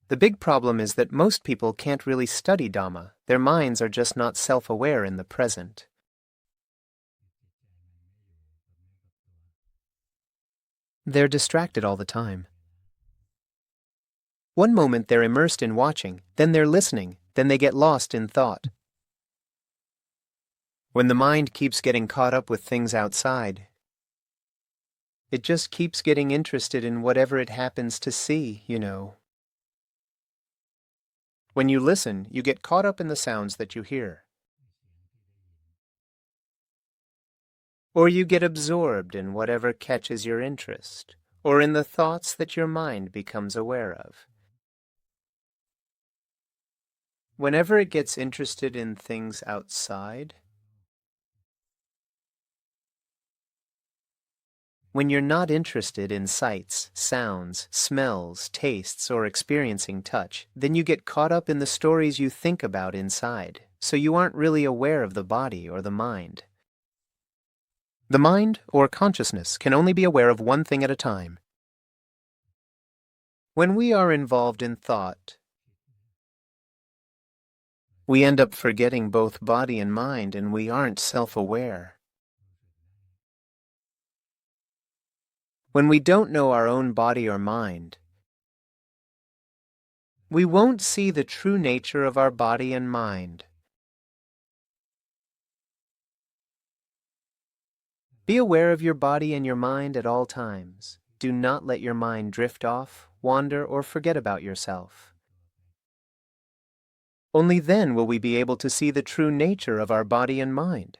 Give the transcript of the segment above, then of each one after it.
The big problem is that most people can't really study Dhamma. Their minds are just not self-aware in the present. They're distracted all the time. One moment they're immersed in watching, then they're listening, then they get lost in thought. When the mind keeps getting caught up with things outside, it just keeps getting interested in whatever it happens to see, you know. When you listen, you get caught up in the sounds that you hear. Or you get absorbed in whatever catches your interest, or in the thoughts that your mind becomes aware of. Whenever it gets interested in things outside, when you're not interested in sights, sounds, smells, tastes, or experiencing touch, then you get caught up in the stories you think about inside, so you aren't really aware of the body or the mind. The mind, or consciousness, can only be aware of one thing at a time. When we are involved in thought, we end up forgetting both body and mind, and we aren't self-aware. When we don't know our own body or mind, we won't see the true nature of our body and mind. Be aware of your body and your mind at all times. Do not let your mind drift off, wander, or forget about yourself. Only then will we be able to see the true nature of our body and mind.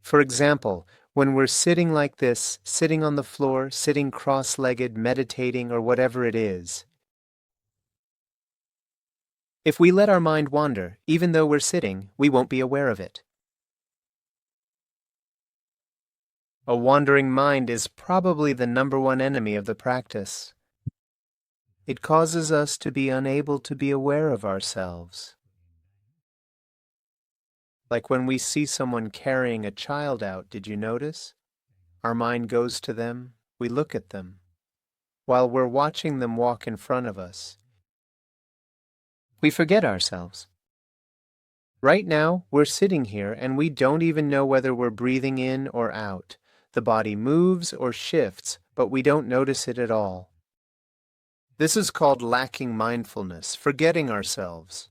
For example, when we're sitting like this, sitting on the floor, sitting cross-legged, meditating, or whatever it is, if we let our mind wander, even though we're sitting, we won't be aware of it. A wandering mind is probably the #1 enemy of the practice. It causes us to be unable to be aware of ourselves. Like when we see someone carrying a child out, did you notice? Our mind goes to them, we look at them, while we're watching them walk in front of us. We forget ourselves. Right now, we're sitting here and we don't even know whether we're breathing in or out. The body moves or shifts, but we don't notice it at all. This is called lacking mindfulness, forgetting ourselves.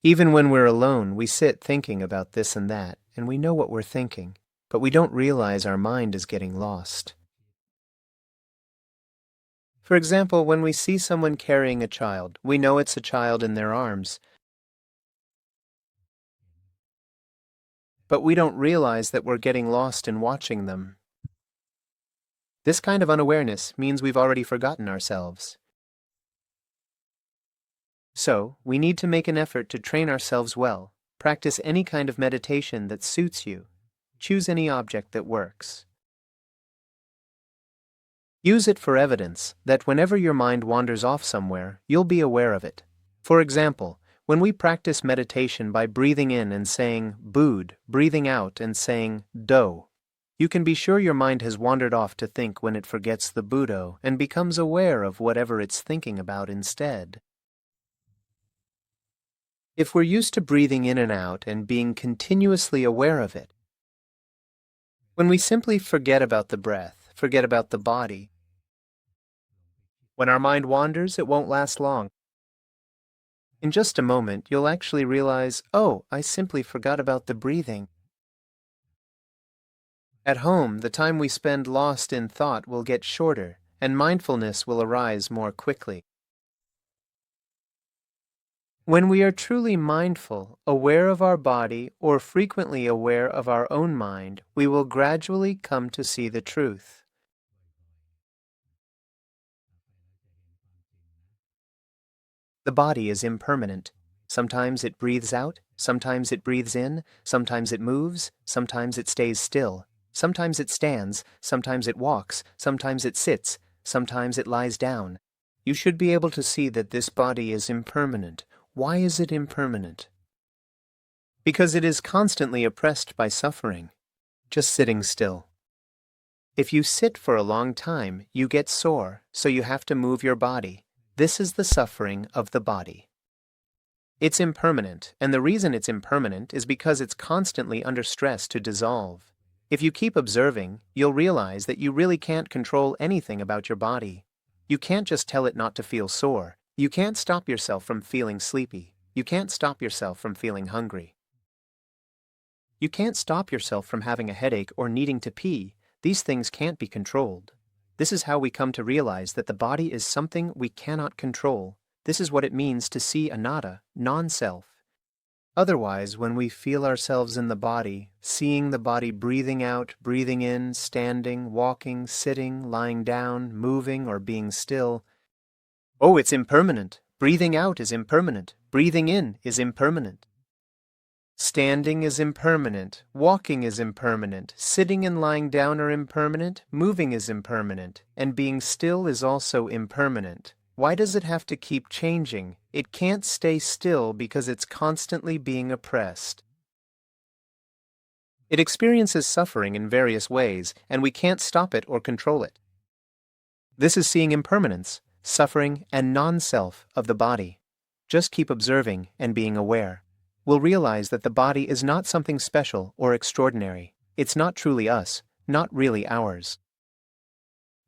Even when we're alone, we sit thinking about this and that, and we know what we're thinking, but we don't realize our mind is getting lost. For example, when we see someone carrying a child, we know it's a child in their arms, but we don't realize that we're getting lost in watching them. This kind of unawareness means we've already forgotten ourselves. So, we need to make an effort to train ourselves well. Practice any kind of meditation that suits you. Choose any object that works. Use it for evidence that whenever your mind wanders off somewhere, you'll be aware of it. For example, when we practice meditation by breathing in and saying Bud, breathing out and saying Do, you can be sure your mind has wandered off to think when it forgets the Budo and becomes aware of whatever it's thinking about instead. If we're used to breathing in and out and being continuously aware of it, when we simply forget about the breath, forget about the body, when our mind wanders, it won't last long. In just a moment, you'll actually realize, oh, I simply forgot about the breathing. At home, the time we spend lost in thought will get shorter, and mindfulness will arise more quickly. When we are truly mindful, aware of our body, or frequently aware of our own mind, we will gradually come to see the truth. The body is impermanent. Sometimes it breathes out, sometimes it breathes in, sometimes it moves, sometimes it stays still, sometimes it stands, sometimes it walks, sometimes it sits, sometimes it lies down. You should be able to see that this body is impermanent. Why is it impermanent? Because it is constantly oppressed by suffering, just sitting still. If you sit for a long time, you get sore, so you have to move your body. This is the suffering of the body. It's impermanent, and the reason it's impermanent is because it's constantly under stress to dissolve. If you keep observing, you'll realize that you really can't control anything about your body. You can't just tell it not to feel sore. You can't stop yourself from feeling sleepy. You can't stop yourself from feeling hungry. You can't stop yourself from having a headache or needing to pee. These things can't be controlled. This is how we come to realize that the body is something we cannot control. This is what it means to see anatta, non-self. Otherwise, when we feel ourselves in the body, seeing the body breathing out, breathing in, standing, walking, sitting, lying down, moving, or being still, oh, it's impermanent. Breathing out is impermanent. Breathing in is impermanent. Standing is impermanent. Walking is impermanent. Sitting and lying down are impermanent. Moving is impermanent. And being still is also impermanent. Why does it have to keep changing? It can't stay still because it's constantly being oppressed. It experiences suffering in various ways, and we can't stop it or control it. This is seeing impermanence, suffering, and non-self of the body. Just keep observing and being aware. We'll realize that the body is not something special or extraordinary. It's not truly us, not really ours.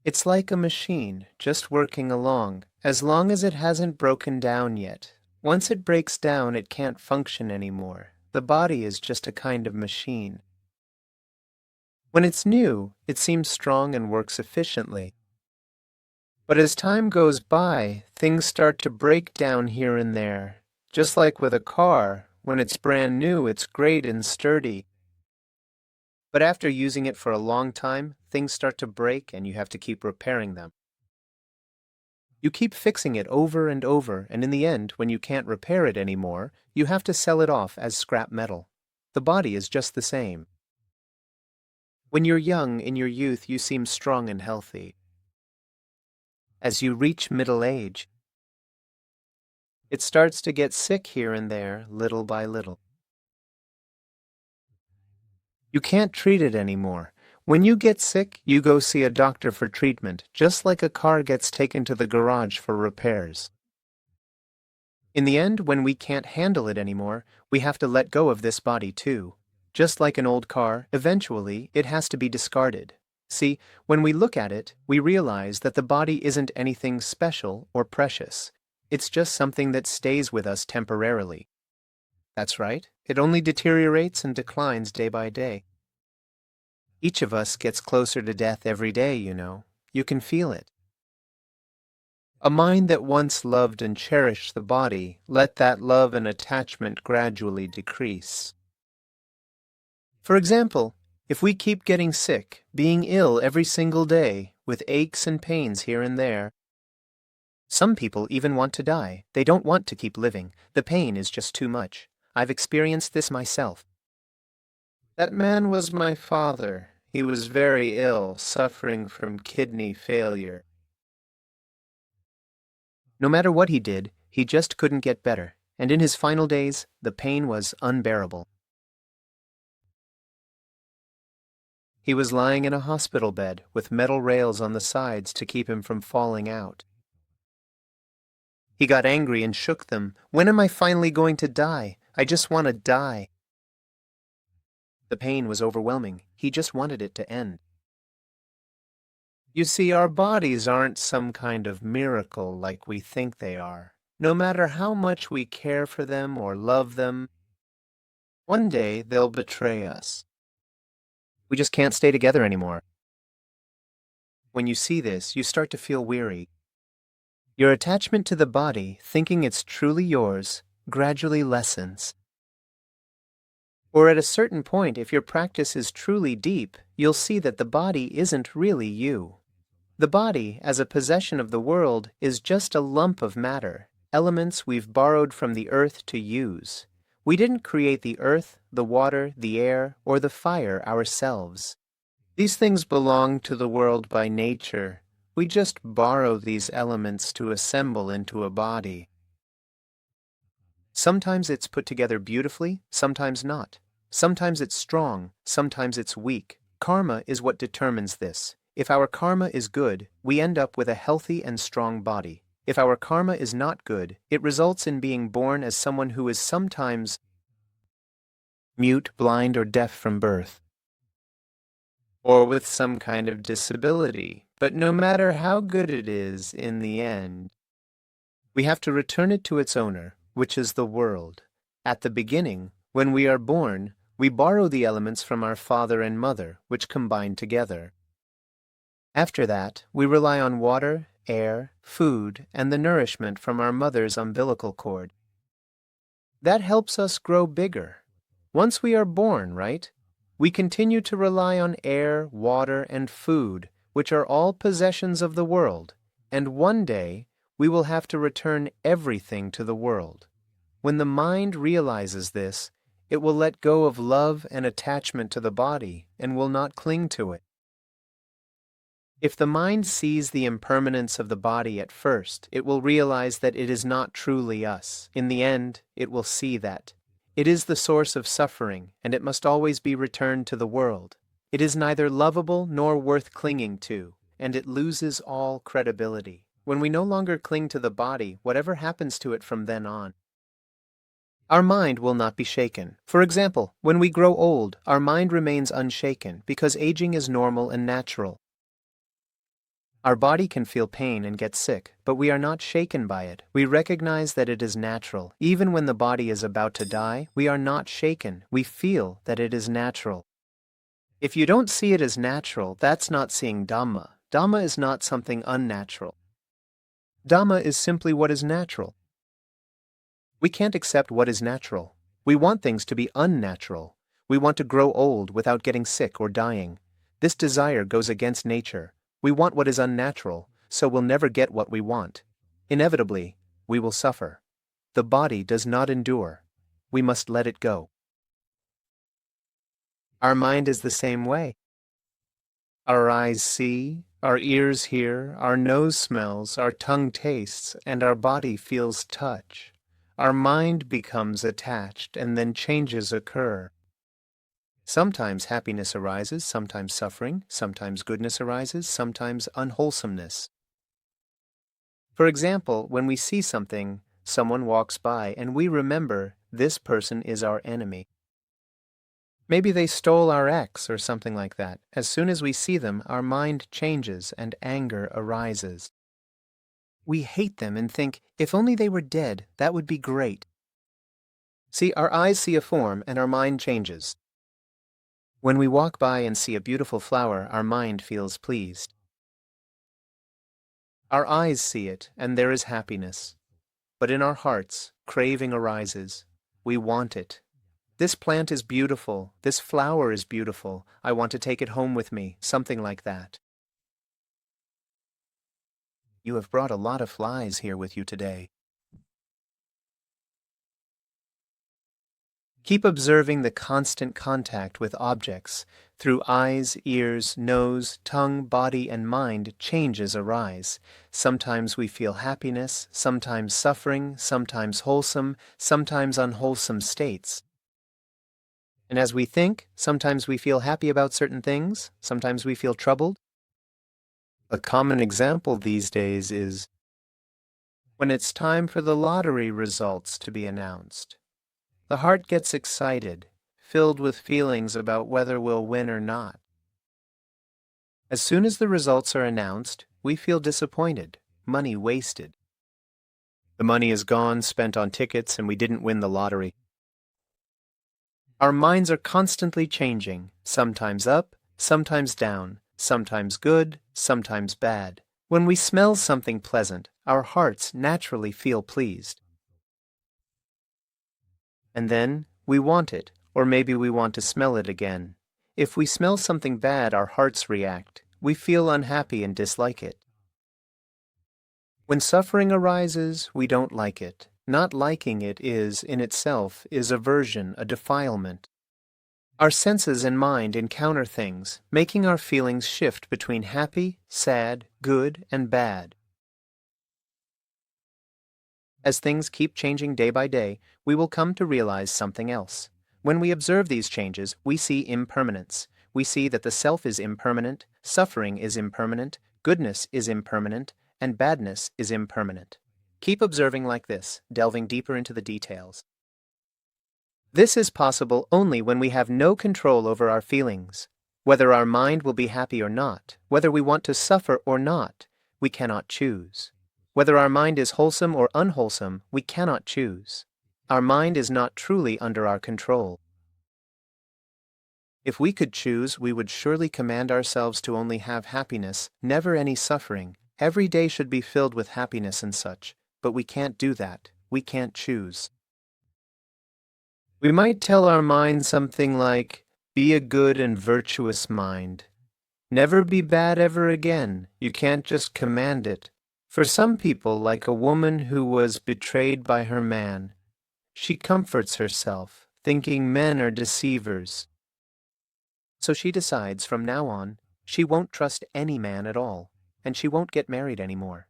It's like a machine, just working along, as long as it hasn't broken down yet. Once it breaks down, it can't function anymore. The body is just a kind of machine. When it's new, it seems strong and works efficiently. But as time goes by, things start to break down here and there. Just like with a car, when it's brand new, it's great and sturdy. But after using it for a long time, things start to break and you have to keep repairing them. You keep fixing it over and over, and in the end, when you can't repair it anymore, you have to sell it off as scrap metal. The body is just the same. When you're young, in your youth, you seem strong and healthy. As you reach middle age, it starts to get sick here and there, little by little. You can't treat it anymore. When you get sick, you go see a doctor for treatment, just like a car gets taken to the garage for repairs. In the end, when we can't handle it anymore, we have to let go of this body too. Just like an old car, eventually it has to be discarded. See, when we look at it, we realize that the body isn't anything special or precious. It's just something that stays with us temporarily. That's right, it only deteriorates and declines day by day. Each of us gets closer to death every day, you know. You can feel it. A mind that once loved and cherished the body, let that love and attachment gradually decrease. For example, if we keep getting sick, being ill every single day, with aches and pains here and there, some people even want to die. They don't want to keep living. The pain is just too much. I've experienced this myself. That man was my father. He was very ill, suffering from kidney failure. No matter what he did, he just couldn't get better, and in his final days, the pain was unbearable. He was lying in a hospital bed with metal rails on the sides to keep him from falling out. He got angry and shook them. When am I finally going to die? I just want to die. The pain was overwhelming. He just wanted it to end. You see, our bodies aren't some kind of miracle like we think they are. No matter how much we care for them or love them, one day they'll betray us. We just can't stay together anymore. When you see this, you start to feel weary. Your attachment to the body, thinking it's truly yours, gradually lessens. Or at a certain point, if your practice is truly deep, you'll see that the body isn't really you. The body, as a possession of the world, is just a lump of matter, elements we've borrowed from the earth to use. We didn't create the earth, the water, the air, or the fire ourselves. These things belong to the world by nature. We just borrow these elements to assemble into a body. Sometimes it's put together beautifully, sometimes not. Sometimes it's strong, sometimes it's weak. Karma is what determines this. If our karma is good, we end up with a healthy and strong body. If our karma is not good, it results in being born as someone who is sometimes mute, blind, or deaf from birth, or with some kind of disability. But no matter how good it is, in the end, we have to return it to its owner, which is the world. At the beginning, when we are born, we borrow the elements from our father and mother, which combine together. After that, we rely on water, air, food, and the nourishment from our mother's umbilical cord. That helps us grow bigger. Once we are born, right? We continue to rely on air, water, and food, which are all possessions of the world, and one day we will have to return everything to the world. When the mind realizes this, it will let go of love and attachment to the body and will not cling to it. If the mind sees the impermanence of the body at first, it will realize that it is not truly us. In the end, it will see that it is the source of suffering, and it must always be returned to the world. It is neither lovable nor worth clinging to, and it loses all credibility. When we no longer cling to the body, whatever happens to it from then on, our mind will not be shaken. For example, when we grow old, our mind remains unshaken because aging is normal and natural. Our body can feel pain and get sick, but we are not shaken by it. We recognize that it is natural. Even when the body is about to die, we are not shaken. We feel that it is natural. If you don't see it as natural, that's not seeing Dhamma. Dhamma is not something unnatural. Dhamma is simply what is natural. We can't accept what is natural. We want things to be unnatural. We want to grow old without getting sick or dying. This desire goes against nature. We want what is unnatural, so we'll never get what we want. Inevitably, we will suffer. The body does not endure. We must let it go. Our mind is the same way. Our eyes see, our ears hear, our nose smells, our tongue tastes, and our body feels touch. Our mind becomes attached, and then changes occur. Sometimes happiness arises, sometimes suffering, sometimes goodness arises, sometimes unwholesomeness. For example, when we see something, someone walks by, and we remember this person is our enemy. Maybe they stole our ex or something like that. As soon as we see them, our mind changes and anger arises. We hate them and think, if only they were dead, that would be great. See, our eyes see a form and our mind changes. When we walk by and see a beautiful flower, our mind feels pleased. Our eyes see it, and there is happiness. But in our hearts, craving arises. We want it. This plant is beautiful. This flower is beautiful. I want to take it home with me, something like that. You have brought a lot of flies here with you today. Keep observing the constant contact with objects. Through eyes, ears, nose, tongue, body, and mind, changes arise. Sometimes we feel happiness, sometimes suffering, sometimes wholesome, sometimes unwholesome states. And as we think, sometimes we feel happy about certain things, sometimes we feel troubled. A common example these days is when it's time for the lottery results to be announced. The heart gets excited, filled with feelings about whether we'll win or not. As soon as the results are announced, we feel disappointed, money wasted. The money is gone, spent on tickets, and we didn't win the lottery. Our minds are constantly changing, sometimes up, sometimes down, sometimes good, sometimes bad. When we smell something pleasant, our hearts naturally feel pleased. And then we want it, or maybe we want to smell it again. If we smell something bad, our hearts react. We feel unhappy and dislike it. When suffering arises, we don't like it. Not liking it is, in itself, is aversion, a defilement. Our senses and mind encounter things, making our feelings shift between happy, sad, good, and bad. As things keep changing day by day, we will come to realize something else. When we observe these changes, we see impermanence. we see that the self is impermanent, suffering is impermanent, goodness is impermanent, and badness is impermanent. Keep observing like this, delving deeper into the details. This is possible only when we have no control over our feelings. Whether our mind will be happy or not, whether we want to suffer or not, we cannot choose. Whether our mind is wholesome or unwholesome, we cannot choose. Our mind is not truly under our control. If we could choose, we would surely command ourselves to only have happiness, never any suffering. Every day should be filled with happiness and such, but we can't do that. We can't choose. We might tell our mind something like, be a good and virtuous mind. Never be bad ever again. You can't just command it. For some people, like a woman who was betrayed by her man, she comforts herself, thinking men are deceivers. So she decides from now on, she won't trust any man at all, and she won't get married anymore.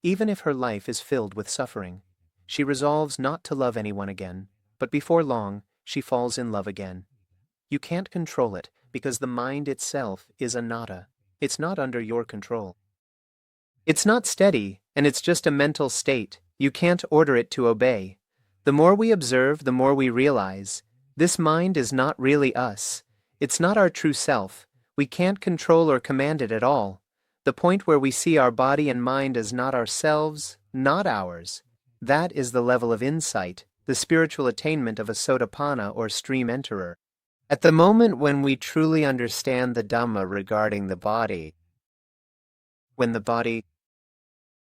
Even if her life is filled with suffering, she resolves not to love anyone again, but before long, she falls in love again. You can't control it, because the mind itself is anatta. It's not under your control. It's not steady, and it's just a mental state. You can't order it to obey. The more we observe, the more we realize, this mind is not really us. It's not our true self. We can't control or command it at all. The point where we see our body and mind as not ourselves, not ours, that is the level of insight, the spiritual attainment of a Sotapanna or stream enterer. At the moment when we truly understand the Dhamma regarding the body, when the body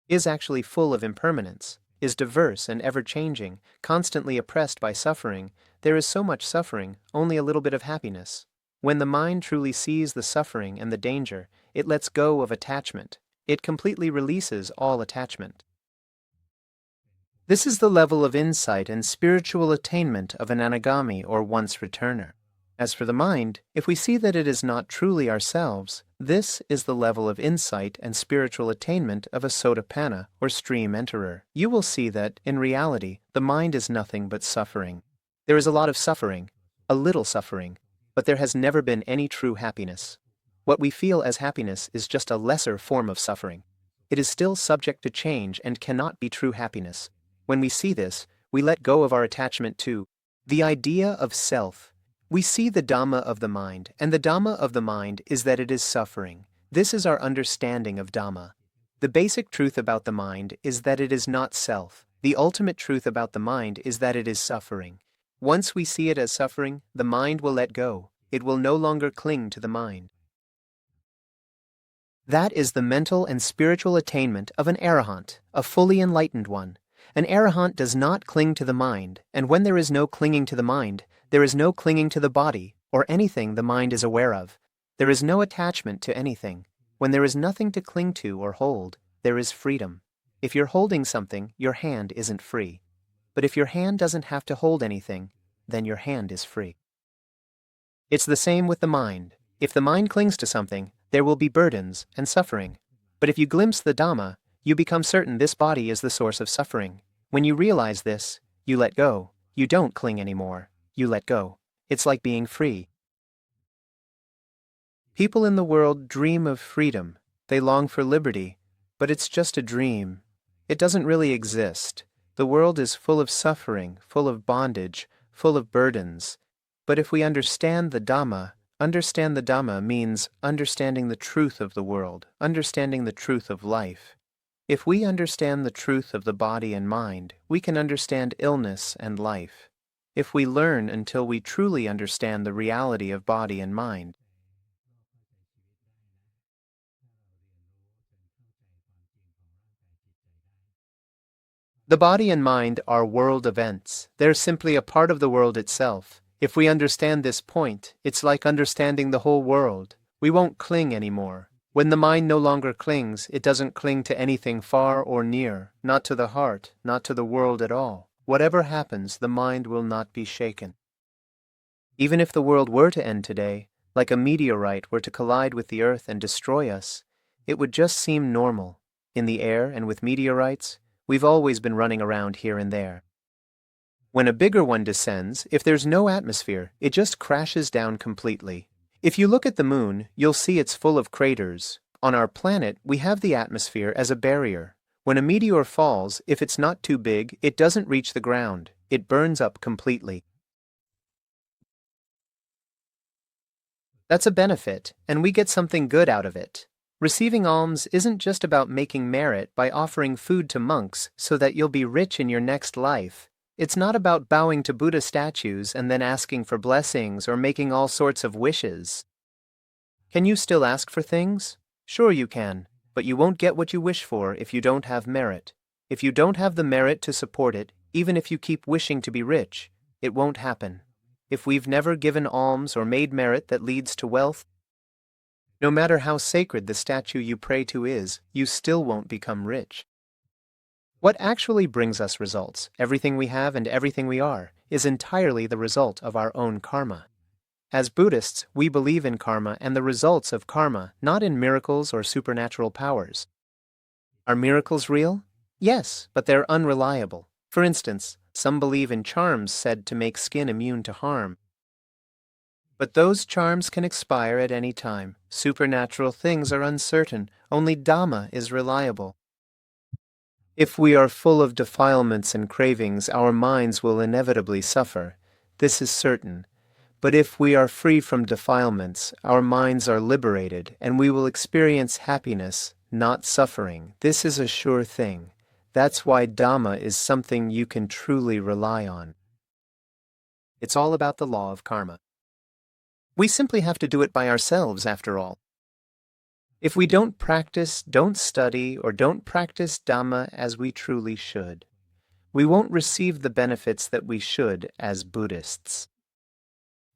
is actually full of impermanence, is diverse and ever-changing, constantly oppressed by suffering, there is so much suffering, only a little bit of happiness. When the mind truly sees the suffering and the danger, it lets go of attachment. It completely releases all attachment. This is the level of insight and spiritual attainment of an anagami or once-returner. As for the mind, if we see that it is not truly ourselves, this is the level of insight and spiritual attainment of a Sotapanna or stream enterer. You will see that, in reality, the mind is nothing but suffering. There is a lot of suffering, a little suffering, but there has never been any true happiness. What we feel as happiness is just a lesser form of suffering. It is still subject to change and cannot be true happiness. When we see this, we let go of our attachment to the idea of self. We see the Dhamma of the mind, and the Dhamma of the mind is that it is suffering. This is our understanding of Dhamma. The basic truth about the mind is that it is not self. The ultimate truth about the mind is that it is suffering. Once we see it as suffering, the mind will let go. It will no longer cling to the mind. That is the mental and spiritual attainment of an arahant, a fully enlightened one. An arahant does not cling to the mind, and when there is no clinging to the mind, there is no clinging to the body, or anything the mind is aware of. There is no attachment to anything. When there is nothing to cling to or hold, there is freedom. If you're holding something, your hand isn't free. But if your hand doesn't have to hold anything, then your hand is free. It's the same with the mind. If the mind clings to something, there will be burdens and suffering. But if you glimpse the Dhamma, you become certain this body is the source of suffering. When you realize this, you let go. You don't cling anymore. You let go. It's like being free. People in the world dream of freedom. They long for liberty, but it's just a dream. It doesn't really exist. The world is full of suffering, full of bondage, full of burdens. But if we understand the Dhamma means understanding the truth of the world, understanding the truth of life. If we understand the truth of the body and mind, we can understand illness and life. If we learn until we truly understand the reality of body and mind, the body and mind are world events. They're simply a part of the world itself. If we understand this point, it's like understanding the whole world. We won't cling anymore. When the mind no longer clings, it doesn't cling to anything far or near, not to the heart, not to the world at all. Whatever happens, the mind will not be shaken. Even if the world were to end today, like a meteorite were to collide with the earth and destroy us, it would just seem normal. In the air and with meteorites, we've always been running around here and there. When a bigger one descends, if there's no atmosphere, it just crashes down completely. If you look at the moon, you'll see it's full of craters. On our planet, we have the atmosphere as a barrier. When a meteor falls, if it's not too big, it doesn't reach the ground. It burns up completely. That's a benefit, and we get something good out of it. Receiving alms isn't just about making merit by offering food to monks so that you'll be rich in your next life. It's not about bowing to Buddha statues and then asking for blessings or making all sorts of wishes. Can you still ask for things? Sure you can, but you won't get what you wish for if you don't have merit. If you don't have the merit to support it, even if you keep wishing to be rich, it won't happen. If we've never given alms or made merit that leads to wealth, no matter how sacred the statue you pray to is, you still won't become rich. What actually brings us results, everything we have and everything we are, is entirely the result of our own karma. As Buddhists, we believe in karma and the results of karma, not in miracles or supernatural powers. Are miracles real? Yes, but they're unreliable. For instance, some believe in charms said to make skin immune to harm. But those charms can expire at any time. Supernatural things are uncertain. Only Dhamma is reliable. If we are full of defilements and cravings, our minds will inevitably suffer. This is certain. But if we are free from defilements, our minds are liberated, and we will experience happiness, not suffering. This is a sure thing. That's why Dhamma is something you can truly rely on. It's all about the law of karma. We simply have to do it by ourselves, after all. If we don't practice, don't study, or don't practice Dhamma as we truly should, we won't receive the benefits that we should as Buddhists.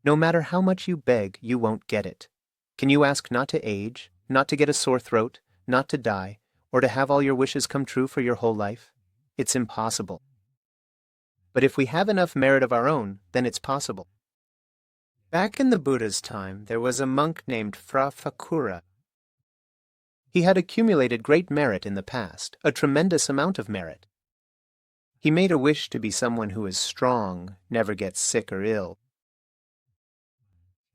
No matter how much you beg, you won't get it. Can you ask not to age, not to get a sore throat, not to die, or to have all your wishes come true for your whole life? It's impossible. But if we have enough merit of our own, then it's possible. Back in the Buddha's time, there was a monk named Fra Fakura. He had accumulated great merit in the past, a tremendous amount of merit. He made a wish to be someone who is strong, never gets sick or ill.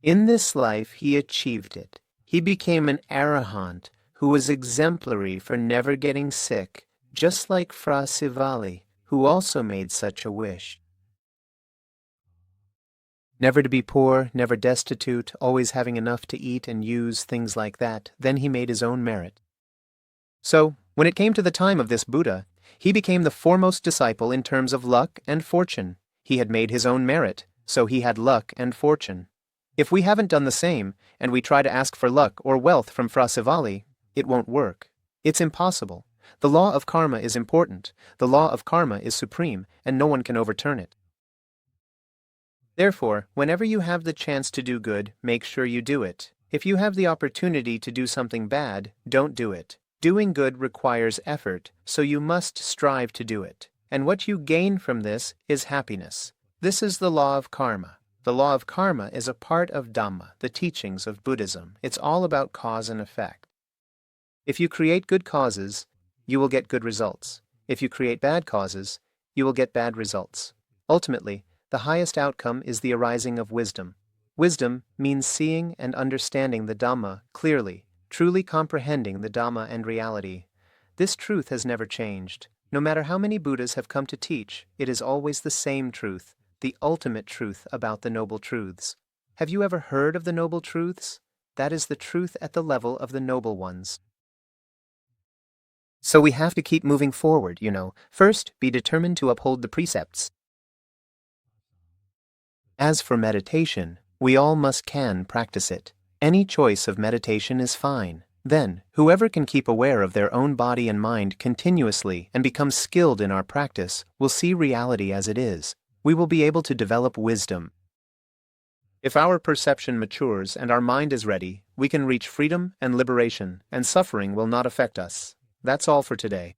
In this life, he achieved it. He became an arahant who was exemplary for never getting sick, just like Fra Sivali, who also made such a wish. Never to be poor, never destitute, always having enough to eat and use, things like that. Then he made his own merit. So, when it came to the time of this Buddha, he became the foremost disciple in terms of luck and fortune. He had made his own merit, so he had luck and fortune. If we haven't done the same, and we try to ask for luck or wealth from Fra Sivali, it won't work. It's impossible. The law of karma is important. The law of karma is supreme, and no one can overturn it. Therefore, whenever you have the chance to do good, make sure you do it. If you have the opportunity to do something bad, don't do it. Doing good requires effort, so you must strive to do it. And what you gain from this is happiness. This is the law of karma. The law of karma is a part of Dhamma, the teachings of Buddhism. It's all about cause and effect. If you create good causes, you will get good results. If you create bad causes, you will get bad results. Ultimately, the highest outcome is the arising of wisdom. Wisdom means seeing and understanding the Dhamma clearly, truly comprehending the Dhamma and reality. This truth has never changed. No matter how many Buddhas have come to teach, it is always the same truth, the ultimate truth about the Noble Truths. Have you ever heard of the Noble Truths? That is the truth at the level of the Noble Ones. So we have to keep moving forward, First, be determined to uphold the precepts. As for meditation, we all can practice it. Any choice of meditation is fine. Then, whoever can keep aware of their own body and mind continuously and become skilled in our practice will see reality as it is. We will be able to develop wisdom. If our perception matures and our mind is ready, we can reach freedom and liberation, and suffering will not affect us. That's all for today.